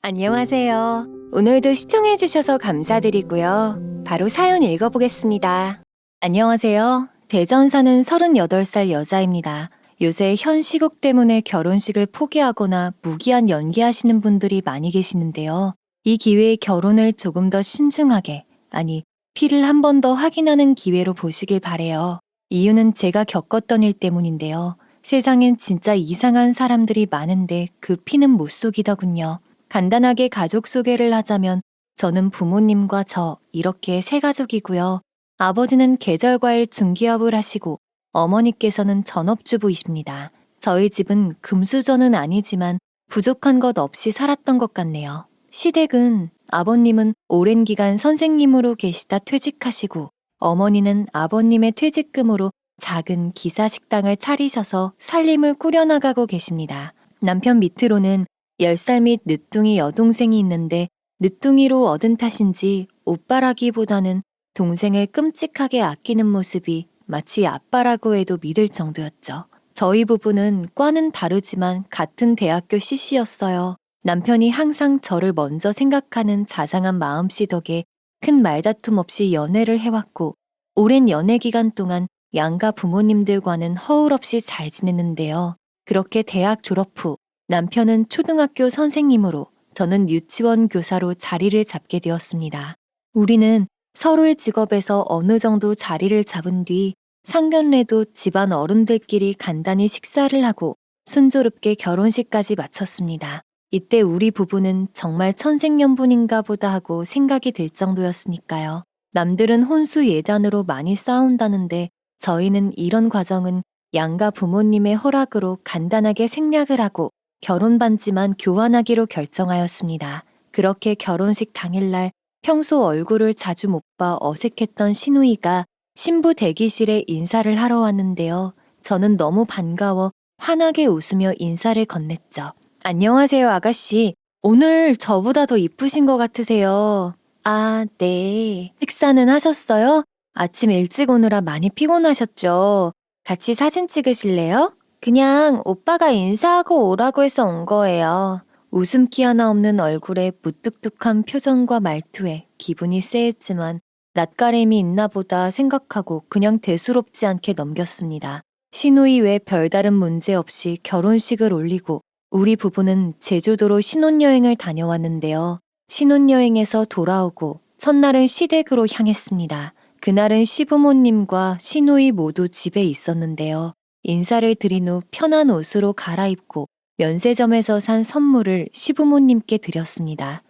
안녕하세요. 오늘도 시청해주셔서 감사드리고요. 바로 사연 읽어보겠습니다. 안녕하세요. 대전 사는 38살 여자입니다. 요새 현 시국 때문에 결혼식을 포기하거나 무기한 연기하시는 분들이 많이 계시는데요. 이 기회에 결혼을 조금 더 신중하게, 아니, 피를 한 번 더 확인하는 기회로 보시길 바래요. 이유는 제가 겪었던 일 때문인데요. 세상엔 진짜 이상한 사람들이 많은데 그 피는 못 속이더군요. 간단하게 가족 소개를 하자면 저는 부모님과 저 이렇게 세 가족이고요. 아버지는 계절과일 중기업을 하시고 어머니께서는 전업주부이십니다. 저희 집은 금수저는 아니지만 부족한 것 없이 살았던 것 같네요. 시댁은 아버님은 오랜 기간 선생님으로 계시다 퇴직하시고 어머니는 아버님의 퇴직금으로 작은 기사식당을 차리셔서 살림을 꾸려나가고 계십니다. 남편 밑으로는 10살 및 늦둥이 여동생이 있는데 늦둥이로 얻은 탓인지 오빠라기보다는 동생을 끔찍하게 아끼는 모습이 마치 아빠라고 해도 믿을 정도였죠. 저희 부부는 과는 다르지만 같은 대학교 CC였어요. 남편이 항상 저를 먼저 생각하는 자상한 마음씨 덕에 큰 말다툼 없이 연애를 해왔고 오랜 연애 기간 동안 양가 부모님들과는 허울 없이 잘 지냈는데요. 그렇게 대학 졸업 후 남편은 초등학교 선생님으로 저는 유치원 교사로 자리를 잡게 되었습니다. 우리는 서로의 직업에서 어느 정도 자리를 잡은 뒤 상견례도 집안 어른들끼리 간단히 식사를 하고 순조롭게 결혼식까지 마쳤습니다. 이때 우리 부부는 정말 천생연분인가 보다 하고 생각이 들 정도였으니까요. 남들은 혼수 예단으로 많이 싸운다는데 저희는 이런 과정은 양가 부모님의 허락으로 간단하게 생략을 하고 결혼 반지만 교환하기로 결정하였습니다. 그렇게 결혼식 당일날 평소 얼굴을 자주 못 봐 어색했던 시누이가 신부 대기실에 인사를 하러 왔는데요. 저는 너무 반가워 환하게 웃으며 인사를 건넸죠. 안녕하세요, 아가씨. 오늘 저보다 더 이쁘신 것 같으세요. 아, 네. 식사는 하셨어요? 아침 일찍 오느라 많이 피곤하셨죠? 같이 사진 찍으실래요? 그냥 오빠가 인사하고 오라고 해서 온 거예요. 웃음기 하나 없는 얼굴에 무뚝뚝한 표정과 말투에 기분이 쎄했지만 낯가림이 있나 보다 생각하고 그냥 대수롭지 않게 넘겼습니다. 시누이 외 별다른 문제 없이 결혼식을 올리고 우리 부부는 제주도로 신혼여행을 다녀왔는데요. 신혼여행에서 돌아오고 첫날은 시댁으로 향했습니다. 그날은 시부모님과 시누이 모두 집에 있었는데요. 인사를 드린 후 편한 옷으로 갈아입고 면세점에서 산 선물을 시부모님께 드렸습니다.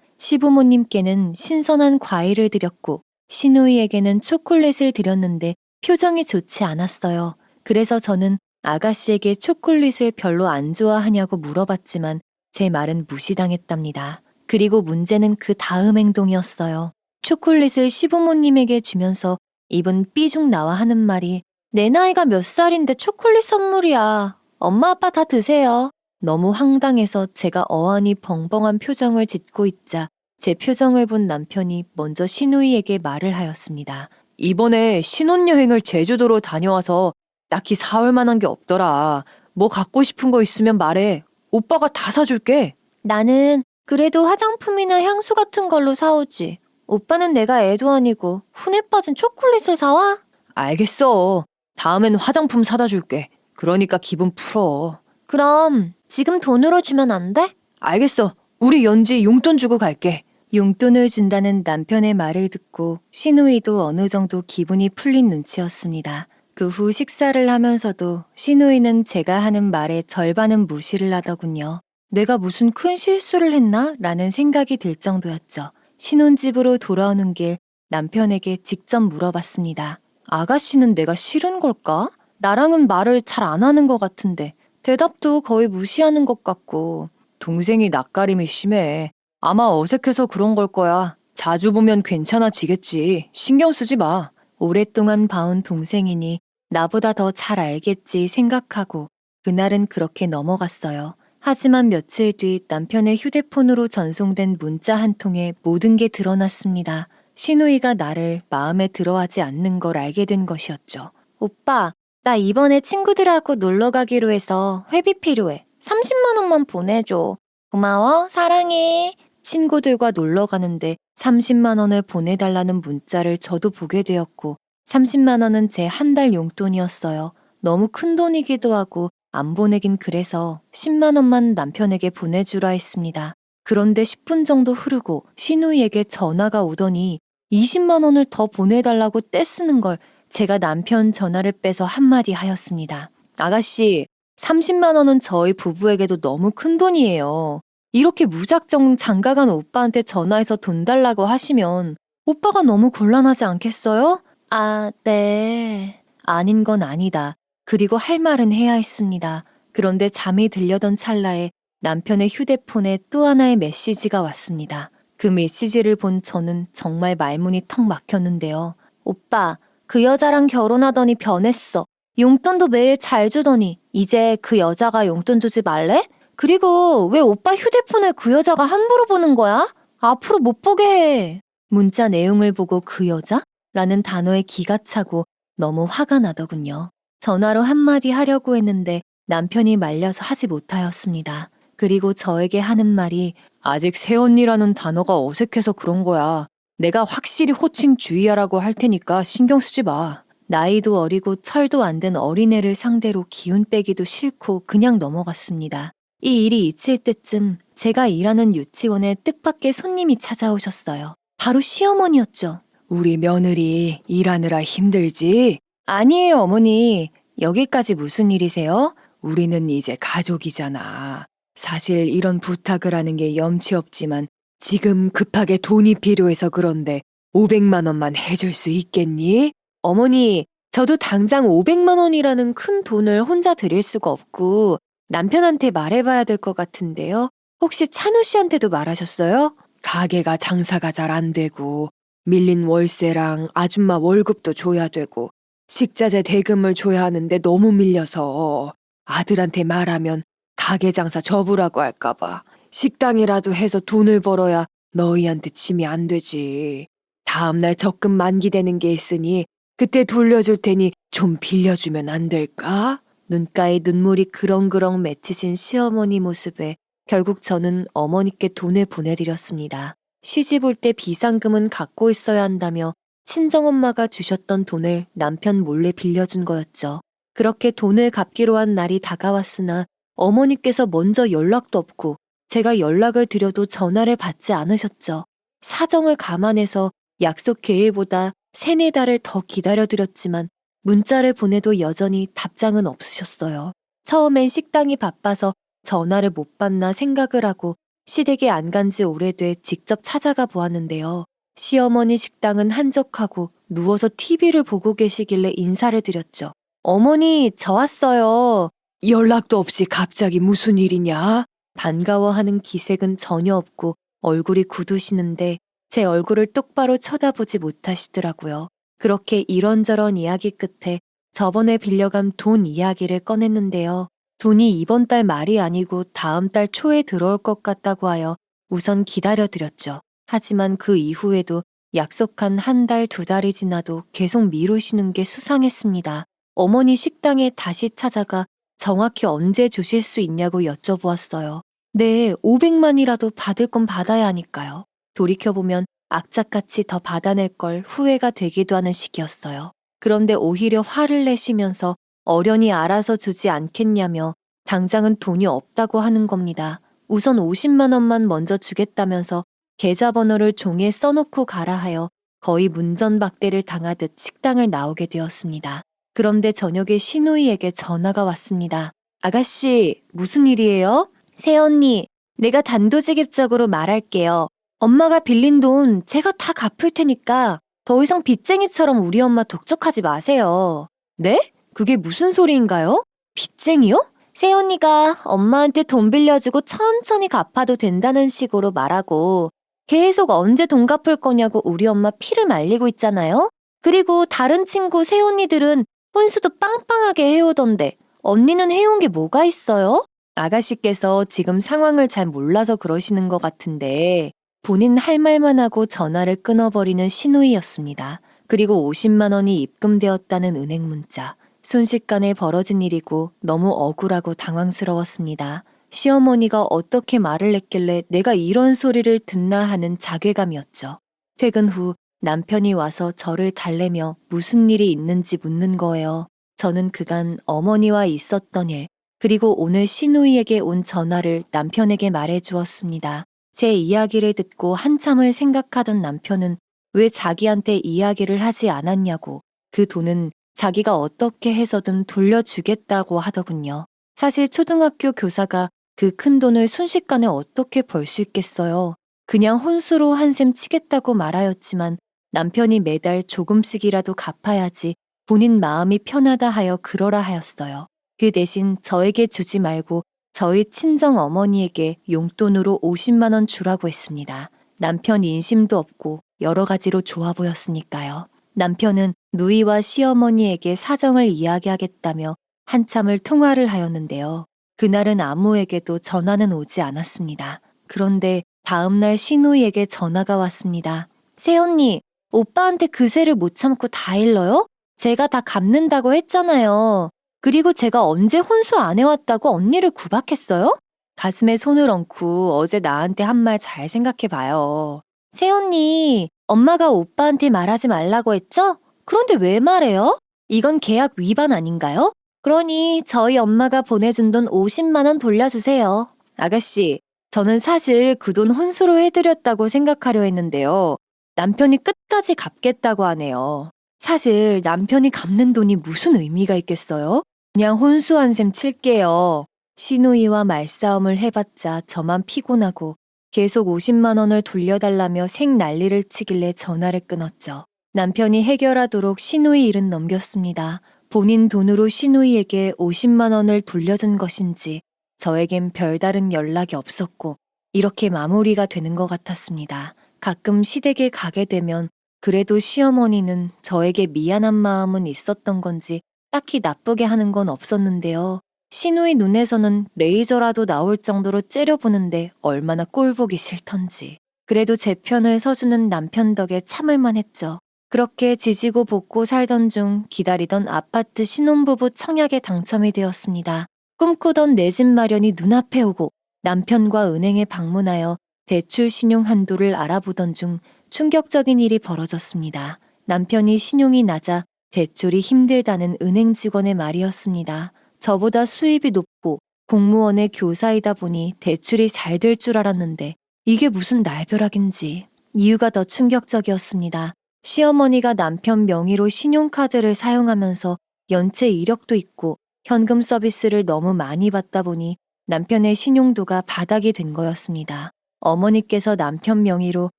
시부모님께는 신선한 과일을 드렸고 시누이에게는 초콜릿을 드렸는데 표정이 좋지 않았어요. 그래서 저는 아가씨에게 초콜릿을 별로 안 좋아하냐고 물어봤지만 제 말은 무시당했답니다. 그리고 문제는 그 다음 행동이었어요. 초콜릿을 시부모님에게 주면서 입은 삐죽 나와 하는 말이 내 나이가 몇 살인데 초콜릿 선물이야. 엄마 아빠 다 드세요. 너무 황당해서 제가 어안이 벙벙한 표정을 짓고 있자 제 표정을 본 남편이 먼저 시누이에게 말을 하였습니다. 이번에 신혼여행을 제주도로 다녀와서 딱히 사올 만한 게 없더라. 뭐 갖고 싶은 거 있으면 말해. 오빠가 다 사줄게. 나는 그래도 화장품이나 향수 같은 걸로 사오지. 오빠는 내가 애도 아니고 훈에 빠진 초콜릿을 사와? 알겠어. 다음엔 화장품 사다 줄게. 그러니까 기분 풀어. 그럼 지금 돈으로 주면 안 돼? 알겠어. 우리 연지 용돈 주고 갈게. 용돈을 준다는 남편의 말을 듣고 시누이도 어느 정도 기분이 풀린 눈치였습니다. 그 후 식사를 하면서도 시누이는 제가 하는 말의 절반은 무시를 하더군요. 내가 무슨 큰 실수를 했나? 라는 생각이 들 정도였죠. 신혼집으로 돌아오는 길 남편에게 직접 물어봤습니다. 아가씨는 내가 싫은 걸까? 나랑은 말을 잘 안 하는 것 같은데 대답도 거의 무시하는 것 같고 동생이 낯가림이 심해. 아마 어색해서 그런 걸 거야. 자주 보면 괜찮아지겠지. 신경 쓰지 마. 오랫동안 봐온 동생이니 나보다 더 잘 알겠지 생각하고 그날은 그렇게 넘어갔어요. 하지만 며칠 뒤 남편의 휴대폰으로 전송된 문자 한 통에 모든 게 드러났습니다. 시누이가 나를 마음에 들어하지 않는 걸 알게 된 것이었죠. 오빠, 나 이번에 친구들하고 놀러 가기로 해서 회비 필요해. 30만 원만 보내줘. 고마워, 사랑해. 친구들과 놀러 가는데 30만 원을 보내달라는 문자를 저도 보게 되었고 30만 원은 제 한 달 용돈이었어요. 너무 큰 돈이기도 하고 안 보내긴 그래서 10만 원만 남편에게 보내주라 했습니다. 그런데 10분 정도 흐르고 시누이에게 전화가 오더니 20만 원을 더 보내달라고 떼쓰는 걸 제가 남편 전화를 빼서 한마디 하였습니다. 아가씨, 30만 원은 저희 부부에게도 너무 큰 돈이에요. 이렇게 무작정 장가간 오빠한테 전화해서 돈 달라고 하시면 오빠가 너무 곤란하지 않겠어요? 아, 네. 아닌 건 아니다. 그리고 할 말은 해야 했습니다. 그런데 잠이 들려던 찰나에 남편의 휴대폰에 또 하나의 메시지가 왔습니다. 그 메시지를 본 저는 정말 말문이 턱 막혔는데요. 오빠, 그 여자랑 결혼하더니 변했어. 용돈도 매일 잘 주더니 이제 그 여자가 용돈 주지 말래? 그리고 왜 오빠 휴대폰을 그 여자가 함부로 보는 거야? 앞으로 못 보게 해. 문자 내용을 보고 그 여자? 라는 단어에 기가 차고 너무 화가 나더군요. 전화로 한마디 하려고 했는데 남편이 말려서 하지 못하였습니다. 그리고 저에게 하는 말이 아직 새언니라는 단어가 어색해서 그런 거야. 내가 확실히 호칭 주의하라고 할 테니까 신경 쓰지 마. 나이도 어리고 철도 안 든 어린애를 상대로 기운 빼기도 싫고 그냥 넘어갔습니다. 이 일이 잊힐 때쯤 제가 일하는 유치원에 뜻밖의 손님이 찾아오셨어요. 바로 시어머니였죠. 우리 며느리 일하느라 힘들지? 아니에요, 어머니. 여기까지 무슨 일이세요? 우리는 이제 가족이잖아. 사실 이런 부탁을 하는 게 염치 없지만 지금 급하게 돈이 필요해서 그런데 500만 원만 해줄 수 있겠니? 어머니, 저도 당장 500만 원이라는 큰 돈을 혼자 드릴 수가 없고 남편한테 말해봐야 될 것 같은데요. 혹시 찬우 씨한테도 말하셨어요? 가게가 장사가 잘 안 되고 밀린 월세랑 아줌마 월급도 줘야 되고 식자재 대금을 줘야 하는데 너무 밀려서 아들한테 말하면 가게 장사 접으라고 할까봐 식당이라도 해서 돈을 벌어야 너희한테 짐이 안 되지. 다음날 적금 만기되는 게 있으니 그때 돌려줄 테니 좀 빌려주면 안 될까? 눈가에 눈물이 그렁그렁 맺히신 시어머니 모습에 결국 저는 어머니께 돈을 보내드렸습니다. 시집 올 때 비상금은 갖고 있어야 한다며 친정엄마가 주셨던 돈을 남편 몰래 빌려준 거였죠. 그렇게 돈을 갚기로 한 날이 다가왔으나 어머니께서 먼저 연락도 없고 제가 연락을 드려도 전화를 받지 않으셨죠. 사정을 감안해서 약속 기일보다 3-4달을 더 기다려드렸지만 문자를 보내도 여전히 답장은 없으셨어요. 처음엔 식당이 바빠서 전화를 못 받나 생각을 하고 시댁에 안 간 지 오래돼 직접 찾아가 보았는데요. 시어머니 식당은 한적하고 누워서 TV를 보고 계시길래 인사를 드렸죠. 어머니, 저 왔어요. 연락도 없이 갑자기 무슨 일이냐? 반가워하는 기색은 전혀 없고 얼굴이 굳으시는데 제 얼굴을 똑바로 쳐다보지 못하시더라고요. 그렇게 이런저런 이야기 끝에 저번에 빌려간 돈 이야기를 꺼냈는데요. 돈이 이번 달 말이 아니고 다음 달 초에 들어올 것 같다고 하여 우선 기다려드렸죠. 하지만 그 이후에도 약속한 1달, 2달이 지나도 계속 미루시는 게 수상했습니다. 어머니 식당에 다시 찾아가 정확히 언제 주실 수 있냐고 여쭤보았어요. 네, 500만이라도 받을 건 받아야 하니까요. 돌이켜보면 악착같이 더 받아낼 걸 후회가 되기도 하는 시기였어요. 그런데 오히려 화를 내시면서 어련히 알아서 주지 않겠냐며 당장은 돈이 없다고 하는 겁니다. 우선 50만 원만 먼저 주겠다면서 계좌번호를 종이에 써놓고 가라 하여 거의 문전박대를 당하듯 식당을 나오게 되었습니다. 그런데 저녁에 시누이에게 전화가 왔습니다. 아가씨, 무슨 일이에요? 새언니, 내가 단도직입적으로 말할게요. 엄마가 빌린 돈 제가 다 갚을 테니까 더 이상 빚쟁이처럼 우리 엄마 독촉하지 마세요. 네? 그게 무슨 소리인가요? 빚쟁이요? 새언니가 엄마한테 돈 빌려주고 천천히 갚아도 된다는 식으로 말하고 계속 언제 돈 갚을 거냐고 우리 엄마 피를 말리고 있잖아요? 그리고 다른 친구 새언니들은 혼수도 빵빵하게 해오던데 언니는 해온 게 뭐가 있어요? 아가씨께서 지금 상황을 잘 몰라서 그러시는 것 같은데 본인 할 말만 하고 전화를 끊어버리는 시누이였습니다. 그리고 50만 원이 입금되었다는 은행 문자. 순식간에 벌어진 일이고 너무 억울하고 당황스러웠습니다. 시어머니가 어떻게 말을 했길래 내가 이런 소리를 듣나 하는 자괴감이었죠. 퇴근 후 남편이 와서 저를 달래며 무슨 일이 있는지 묻는 거예요. 저는 그간 어머니와 있었던 일, 그리고 오늘 시누이에게 온 전화를 남편에게 말해 주었습니다. 제 이야기를 듣고 한참을 생각하던 남편은 왜 자기한테 이야기를 하지 않았냐고, 그 돈은 자기가 어떻게 해서든 돌려주겠다고 하더군요. 사실 초등학교 교사가 그 큰 돈을 순식간에 어떻게 벌 수 있겠어요. 그냥 혼수로 한샘 치겠다고 말하였지만 남편이 매달 조금씩이라도 갚아야지 본인 마음이 편하다 하여 그러라 하였어요. 그 대신 저에게 주지 말고 저희 친정 어머니에게 용돈으로 50만 원 주라고 했습니다. 남편 인심도 없고 여러 가지로 좋아 보였으니까요. 남편은 누이와 시어머니에게 사정을 이야기하겠다며 한참을 통화를 하였는데요. 그날은 아무에게도 전화는 오지 않았습니다. 그런데 다음날 시누이에게 전화가 왔습니다. 새언니, 오빠한테 그새를 못 참고 다 일러요? 제가 다 갚는다고 했잖아요. 그리고 제가 언제 혼수 안 해왔다고 언니를 구박했어요? 가슴에 손을 얹고 어제 나한테 한 말 잘 생각해봐요. 새언니, 엄마가 오빠한테 말하지 말라고 했죠? 그런데 왜 말해요? 이건 계약 위반 아닌가요? 그러니 저희 엄마가 보내준 돈 50만 원 돌려주세요. 아가씨, 저는 사실 그 돈 혼수로 해드렸다고 생각하려 했는데요. 남편이 끝까지 갚겠다고 하네요. 사실 남편이 갚는 돈이 무슨 의미가 있겠어요? 그냥 혼수한 셈 칠게요. 시누이와 말싸움을 해봤자 저만 피곤하고 계속 50만 원을 돌려달라며 생난리를 치길래 전화를 끊었죠. 남편이 해결하도록 시누이 일은 넘겼습니다. 본인 돈으로 시누이에게 50만 원을 돌려준 것인지 저에겐 별다른 연락이 없었고 이렇게 마무리가 되는 것 같았습니다. 가끔 시댁에 가게 되면 그래도 시어머니는 저에게 미안한 마음은 있었던 건지 딱히 나쁘게 하는 건 없었는데요. 시누이 눈에서는 레이저라도 나올 정도로 째려보는데 얼마나 꼴보기 싫던지. 그래도 제 편을 서주는 남편 덕에 참을만 했죠. 그렇게 지지고 볶고 살던 중 기다리던 아파트 신혼부부 청약에 당첨이 되었습니다. 꿈꾸던 내 집 마련이 눈앞에 오고 남편과 은행에 방문하여 대출 신용 한도를 알아보던 중 충격적인 일이 벌어졌습니다. 남편이 신용이 낮아 대출이 힘들다는 은행 직원의 말이었습니다. 저보다 수입이 높고 공무원의 교사이다 보니 대출이 잘 될 줄 알았는데 이게 무슨 날벼락인지. 이유가 더 충격적이었습니다. 시어머니가 남편 명의로 신용카드를 사용하면서 연체 이력도 있고 현금 서비스를 너무 많이 받다 보니 남편의 신용도가 바닥이 된 거였습니다. 어머니께서 남편 명의로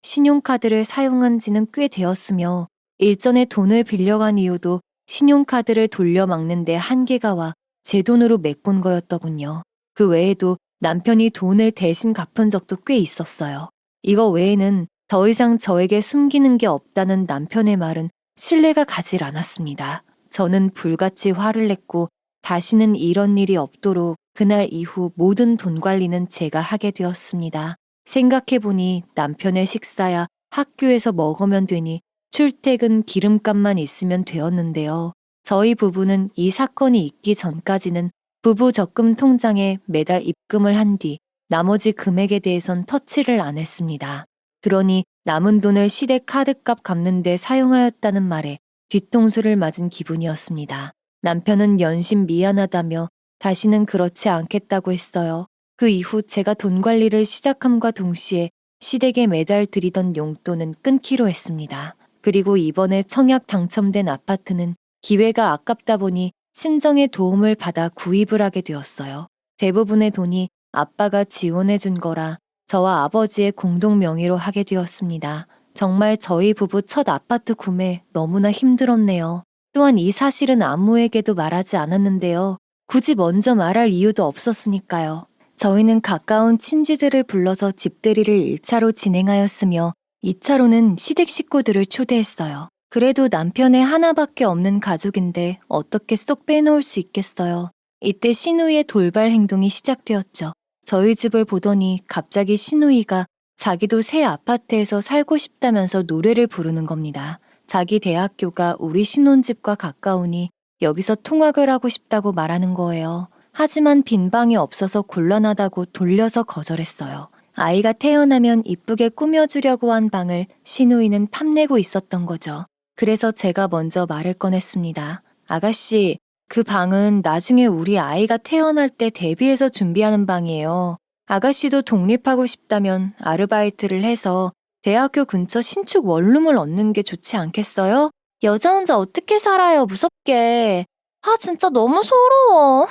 신용카드를 사용한 지는 꽤 되었으며 일전에 돈을 빌려간 이유도 신용카드를 돌려막는 데 한계가 와 제 돈으로 메꾼 거였더군요. 그 외에도 남편이 돈을 대신 갚은 적도 꽤 있었어요. 이거 외에는 더 이상 저에게 숨기는 게 없다는 남편의 말은 신뢰가 가질 않았습니다. 저는 불같이 화를 냈고 다시는 이런 일이 없도록 그날 이후 모든 돈 관리는 제가 하게 되었습니다. 생각해보니 남편의 식사야 학교에서 먹으면 되니 출퇴근 기름값만 있으면 되었는데요. 저희 부부는 이 사건이 있기 전까지는 부부 적금 통장에 매달 입금을 한 뒤 나머지 금액에 대해선 터치를 안 했습니다. 그러니 남은 돈을 시댁 카드값 갚는 데 사용하였다는 말에 뒤통수를 맞은 기분이었습니다. 남편은 연신 미안하다며 다시는 그렇지 않겠다고 했어요. 그 이후 제가 돈 관리를 시작함과 동시에 시댁에 매달 드리던 용돈은 끊기로 했습니다. 그리고 이번에 청약 당첨된 아파트는 기회가 아깝다 보니 친정의 도움을 받아 구입을 하게 되었어요. 대부분의 돈이 아빠가 지원해 준 거라 저와 아버지의 공동 명의로 하게 되었습니다. 정말 저희 부부 첫 아파트 구매 너무나 힘들었네요. 또한 이 사실은 아무에게도 말하지 않았는데요. 굳이 먼저 말할 이유도 없었으니까요. 저희는 가까운 친지들을 불러서 집들이를 1차로 진행하였으며 2차로는 시댁 식구들을 초대했어요. 그래도 남편의 하나밖에 없는 가족인데 어떻게 쏙 빼놓을 수 있겠어요. 이때 시누이의 돌발 행동이 시작되었죠. 저희 집을 보더니 갑자기 시누이가 자기도 새 아파트에서 살고 싶다면서 노래를 부르는 겁니다. 자기 대학교가 우리 신혼집과 가까우니 여기서 통학을 하고 싶다고 말하는 거예요. 하지만 빈 방이 없어서 곤란하다고 돌려서 거절했어요. 아이가 태어나면 이쁘게 꾸며주려고 한 방을 시누이는 탐내고 있었던 거죠. 그래서 제가 먼저 말을 꺼냈습니다. 아가씨, 그 방은 나중에 우리 아이가 태어날 때 대비해서 준비하는 방이에요. 아가씨도 독립하고 싶다면 아르바이트를 해서 대학교 근처 신축 원룸을 얻는 게 좋지 않겠어요? 여자 혼자 어떻게 살아요, 무섭게. 아, 진짜 너무 서러워.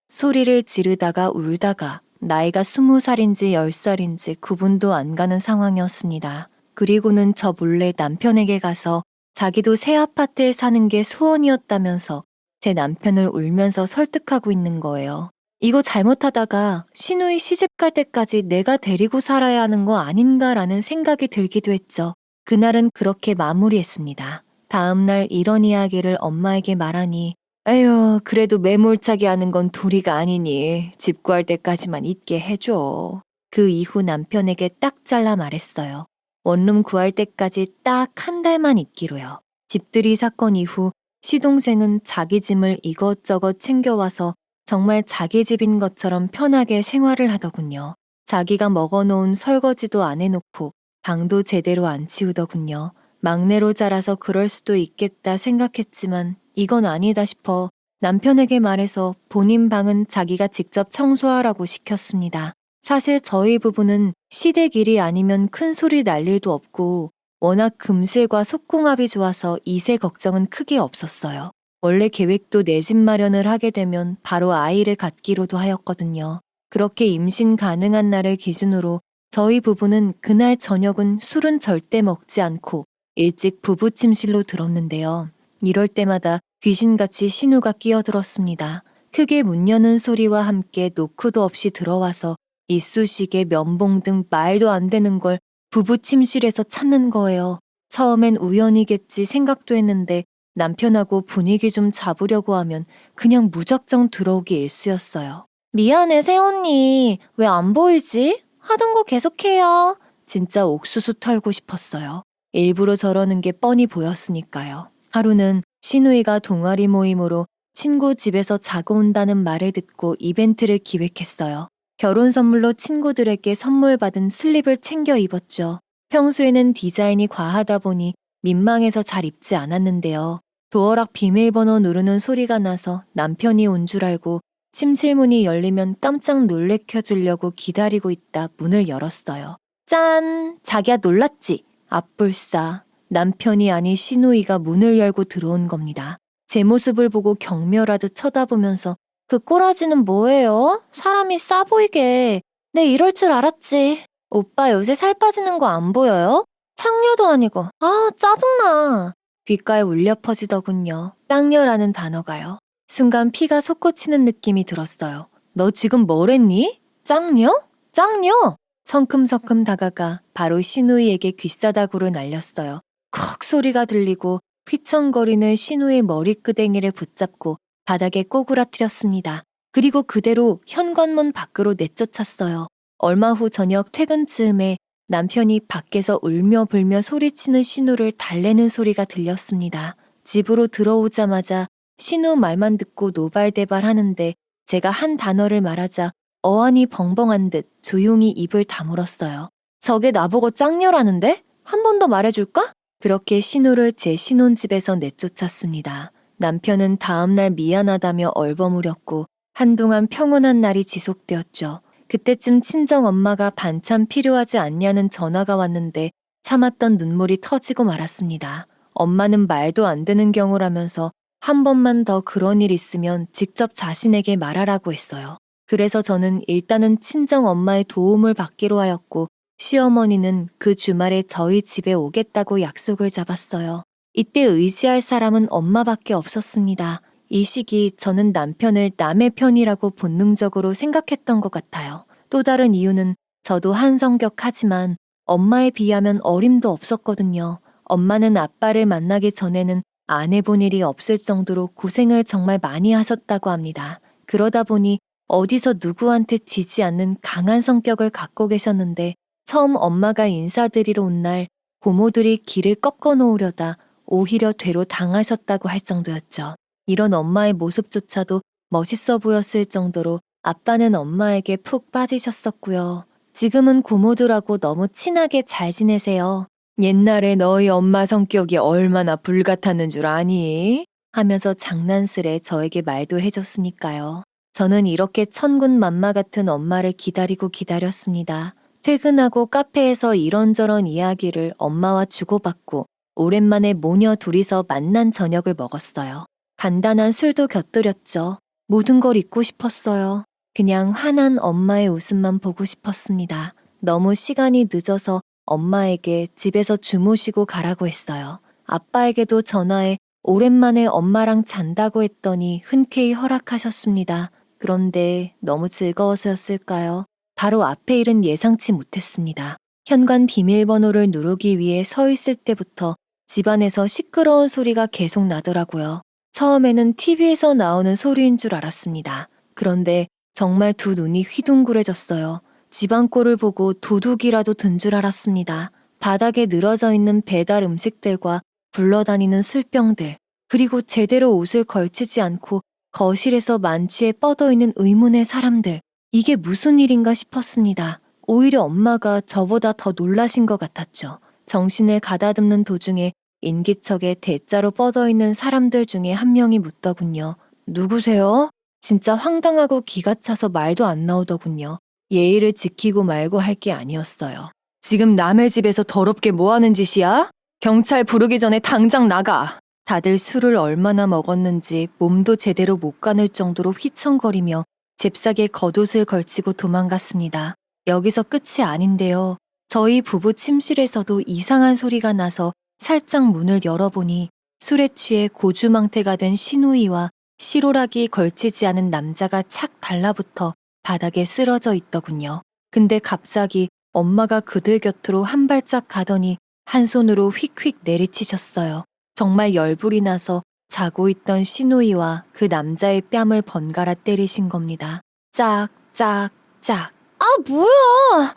소리를 지르다가 울다가 나이가 20살인지 10살인지 구분도 안 가는 상황이었습니다. 그리고는 저 몰래 남편에게 가서 자기도 새 아파트에 사는 게 소원이었다면서 제 남편을 울면서 설득하고 있는 거예요. 이거 잘못하다가 시누이 시집 갈 때까지 내가 데리고 살아야 하는 거 아닌가라는 생각이 들기도 했죠. 그날은 그렇게 마무리했습니다. 다음날 이런 이야기를 엄마에게 말하니 에휴, 그래도 매몰차게 하는 건 도리가 아니니 집 구할 때까지만 있게 해줘. 그 이후 남편에게 딱 잘라 말했어요. 원룸 구할 때까지 딱 한 달만 있기로요. 집들이 사건 이후 시동생은 자기 짐을 이것저것 챙겨와서 정말 자기 집인 것처럼 편하게 생활을 하더군요. 자기가 먹어놓은 설거지도 안 해놓고 방도 제대로 안 치우더군요. 막내로 자라서 그럴 수도 있겠다 생각했지만 이건 아니다 싶어 남편에게 말해서 본인 방은 자기가 직접 청소하라고 시켰습니다. 사실 저희 부부는 시댁일이 아니면 큰 소리 날 일도 없고 워낙 금슬과 속궁합이 좋아서 이세 걱정은 크게 없었어요. 원래 계획도 내 집 마련을 하게 되면 바로 아이를 갖기로도 하였거든요. 그렇게 임신 가능한 날을 기준으로 저희 부부는 그날 저녁은 술은 절대 먹지 않고 일찍 부부 침실로 들었는데요. 이럴 때마다 귀신같이 신우가 끼어들었습니다. 크게 문 여는 소리와 함께 노크도 없이 들어와서 이쑤시개, 면봉 등 말도 안 되는 걸 부부 침실에서 찾는 거예요. 처음엔 우연이겠지 생각도 했는데 남편하고 분위기 좀 잡으려고 하면 그냥 무작정 들어오기 일쑤였어요. 미안해, 새언니. 왜 안 보이지? 하던 거 계속해요. 진짜 옥수수 털고 싶었어요. 일부러 저러는 게 뻔히 보였으니까요. 하루는 시누이가 동아리 모임으로 친구 집에서 자고 온다는 말을 듣고 이벤트를 기획했어요. 결혼 선물로 친구들에게 선물 받은 슬립을 챙겨 입었죠. 평소에는 디자인이 과하다 보니 민망해서 잘 입지 않았는데요. 도어락 비밀번호 누르는 소리가 나서 남편이 온 줄 알고 침실문이 열리면 깜짝 놀래켜주려고 기다리고 있다 문을 열었어요. 짠! 자기야 놀랐지? 앞불싸. 남편이 아닌 시누이가 문을 열고 들어온 겁니다. 제 모습을 보고 경멸하듯 쳐다보면서 그 꼬라지는 뭐예요? 사람이 싸 보이게. 내 이럴 줄 알았지. 오빠 요새 살 빠지는 거 안 보여요? 창녀도 아니고. 아, 짜증나. 귓가에 울려 퍼지더군요. 쌍녀라는 단어가요. 순간 피가 솟구치는 느낌이 들었어요. 너 지금 뭐랬니? 짱녀? 짱녀! 성큼성큼 다가가 바로 시누이에게 귓사다구를 날렸어요. 컥 소리가 들리고 휘청거리는 시누이의 머리끄댕이를 붙잡고 바닥에 꼬꾸라뜨렸습니다. 그리고 그대로 현관문 밖으로 내쫓았어요. 얼마 후 저녁 퇴근 즈음에 남편이 밖에서 울며 불며 소리치는 신우를 달래는 소리가 들렸습니다. 집으로 들어오자마자 신우 말만 듣고 노발대발 하는데 제가 한 단어를 말하자 어안이 벙벙한 듯 조용히 입을 다물었어요. 저게 나보고 짱녀라는데? 한 번 더 말해줄까? 그렇게 신우를 제 신혼집에서 내쫓았습니다. 남편은 다음날 미안하다며 얼버무렸고 한동안 평온한 날이 지속되었죠. 그때쯤 친정엄마가 반찬 필요하지 않냐는 전화가 왔는데 참았던 눈물이 터지고 말았습니다. 엄마는 말도 안 되는 경우라면서 한 번만 더 그런 일 있으면 직접 자신에게 말하라고 했어요. 그래서 저는 일단은 친정엄마의 도움을 받기로 하였고 시어머니는 그 주말에 저희 집에 오겠다고 약속을 잡았어요. 이때 의지할 사람은 엄마밖에 없었습니다. 이 시기 저는 남편을 남의 편이라고 본능적으로 생각했던 것 같아요. 또 다른 이유는 저도 한성격하지만 엄마에 비하면 어림도 없었거든요. 엄마는 아빠를 만나기 전에는 안 해본 일이 없을 정도로 고생을 정말 많이 하셨다고 합니다. 그러다 보니 어디서 누구한테 지지 않는 강한 성격을 갖고 계셨는데 처음 엄마가 인사드리러 온 날 고모들이 길을 꺾어 놓으려다 오히려 되로 당하셨다고 할 정도였죠. 이런 엄마의 모습조차도 멋있어 보였을 정도로 아빠는 엄마에게 푹 빠지셨었고요. 지금은 고모들하고 너무 친하게 잘 지내세요. 옛날에 너희 엄마 성격이 얼마나 불같았는 줄 아니? 하면서 장난스레 저에게 말도 해줬으니까요. 저는 이렇게 천군만마 같은 엄마를 기다리고 기다렸습니다. 퇴근하고 카페에서 이런저런 이야기를 엄마와 주고받고 오랜만에 모녀 둘이서 만난 저녁을 먹었어요. 간단한 술도 곁들였죠. 모든 걸 잊고 싶었어요. 그냥 환한 엄마의 웃음만 보고 싶었습니다. 너무 시간이 늦어서 엄마에게 집에서 주무시고 가라고 했어요. 아빠에게도 전화해 오랜만에 엄마랑 잔다고 했더니 흔쾌히 허락하셨습니다. 그런데 너무 즐거워서였을까요? 바로 앞에 일은 예상치 못했습니다. 현관 비밀번호를 누르기 위해 서 있을 때부터 집안에서 시끄러운 소리가 계속 나더라고요. 처음에는 TV에서 나오는 소리인 줄 알았습니다. 그런데 정말 두 눈이 휘둥그레졌어요. 집안 꼴을 보고 도둑이라도 든 줄 알았습니다. 바닥에 늘어져 있는 배달 음식들과 굴러다니는 술병들, 그리고 제대로 옷을 걸치지 않고 거실에서 만취해 뻗어있는 의문의 사람들. 이게 무슨 일인가 싶었습니다. 오히려 엄마가 저보다 더 놀라신 것 같았죠. 정신을 가다듬는 도중에 인기척에 대자로 뻗어있는 사람들 중에 한 명이 묻더군요. 누구세요? 진짜 황당하고 기가 차서 말도 안 나오더군요. 예의를 지키고 말고 할 게 아니었어요. 지금 남의 집에서 더럽게 뭐 하는 짓이야? 경찰 부르기 전에 당장 나가! 다들 술을 얼마나 먹었는지 몸도 제대로 못 가눌 정도로 휘청거리며 잽싸게 겉옷을 걸치고 도망갔습니다. 여기서 끝이 아닌데요. 저희 부부 침실에서도 이상한 소리가 나서 살짝 문을 열어보니 술에 취해 고주망태가 된 시누이와 시로락이 걸치지 않은 남자가 착 달라붙어 바닥에 쓰러져 있더군요. 근데 갑자기 엄마가 그들 곁으로 한 발짝 가더니 한 손으로 휙휙 내리치셨어요. 정말 열불이 나서 자고 있던 시누이와 그 남자의 뺨을 번갈아 때리신 겁니다. 짝, 짝, 짝. 아, 뭐야!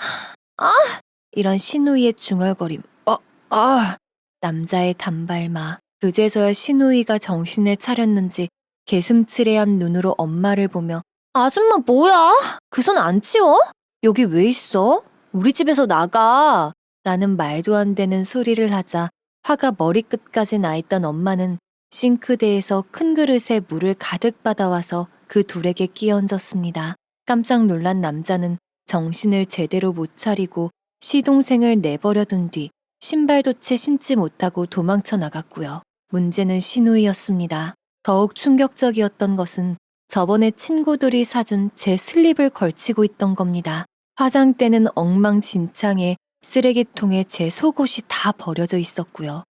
아! 이런 시누이의 중얼거림. 남자의 단발마. 그제서야 시누이가 정신을 차렸는지 개슴츠레한 눈으로 엄마를 보며 아줌마 뭐야? 그 손 안 치워? 여기 왜 있어? 우리 집에서 나가! 라는 말도 안 되는 소리를 하자 화가 머리끝까지 나 있던 엄마는 싱크대에서 큰 그릇에 물을 가득 받아와서 그 둘에게 끼얹었습니다. 깜짝 놀란 남자는 정신을 제대로 못 차리고 시동생을 내버려둔 뒤 신발도 채 신지 못하고 도망쳐 나갔고요. 문제는 시누이였습니다. 더욱 충격적이었던 것은 저번에 친구들이 사준 제 슬립을 걸치고 있던 겁니다. 화장대는 엉망진창에 쓰레기통에 제 속옷이 다 버려져 있었고요.